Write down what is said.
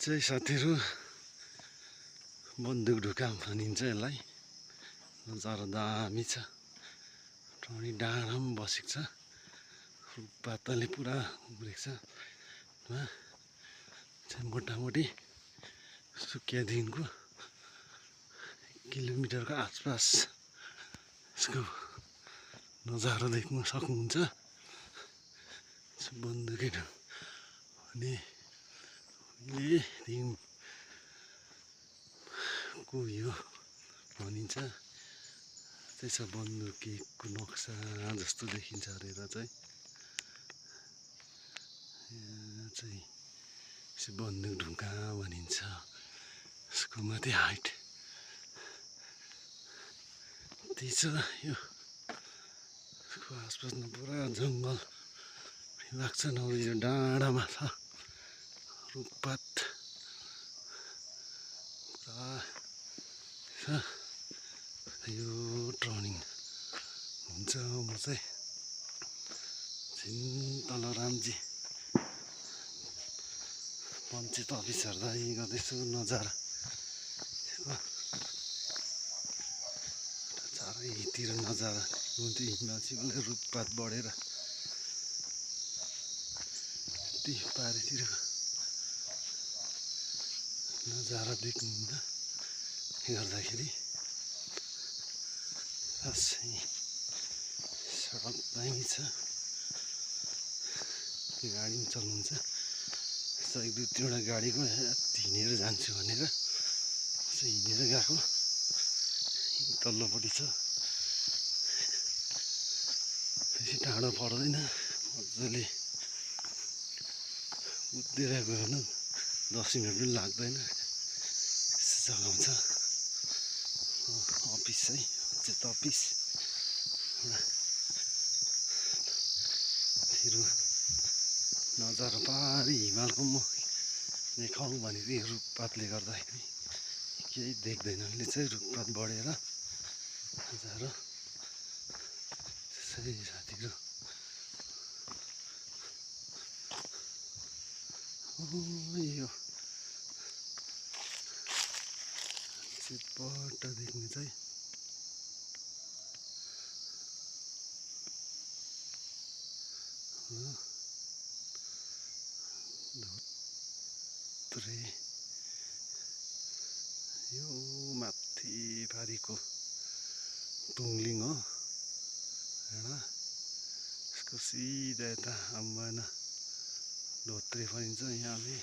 चाहिँ साथीहरू बन्दुक ढुका भनिन्छ यसलाई। नजारा दामी छ। टर्नी डाँडामा बसेको छ। रुखपातले पुरा उब्रेको छ। चाहिँ मोटामोटी सुकियादेखिको 1 किलोमिटरको आसपास यसको नजारा देख्न सक्नुहुन्छ। बन्दुकहरू अनि को यो भनिन्छ। त्यसो बन्दुकको नक्सा जस्तो देखिन्छ अरे र चाहिँ बन्दुक ढुङ्गा भनिन्छ। यसको माथि हाइट त्यही छ। यो यसको आसपासमा पुरा जङ्गल लाग्छ। नभए यो डाँडामा छ रुखपात पुरा छ। यो टर्निङ हुन्छ। म चाहिँ तल रामजी पञ्चायत अफिस हेर्दा गर्दैछु। नजारा चारैतिर नजारा हुन्थ्यो। हिमालसिमले रुखपात बढेर ती पारितिर नजारा देख्नुहुन्न गर्दाखेरि खासै सडक दामी छ। गाडी पनि चल्नुहुन्छ। 1-2-3वटा गाडीको हिँडेर जान्छु भनेर हिँडेर गएको। तल्लोपट्टि छ। बेसी टाढो पर्दैन। मजाले कुदेर गयो 10 मिनट पनि लाग्दैन। यस्तो जग्गामा छ अफिस है। पञ्चायत अफिस नजारा पारि हिमालको म देखाउँ भनेको यो रुखपातले गर्दाखेरि केही देख्दैन। अहिले चाहिँ रुखपात बढेर नजारा त्यसै साथीहरू यो चितपट देख्ने चाहिँ धोत्रे यो माथि पारिको तुङलिङ हो होइन। यसको सिधा यता अम्बाना धोत्रे भनिन्छ। यहाँले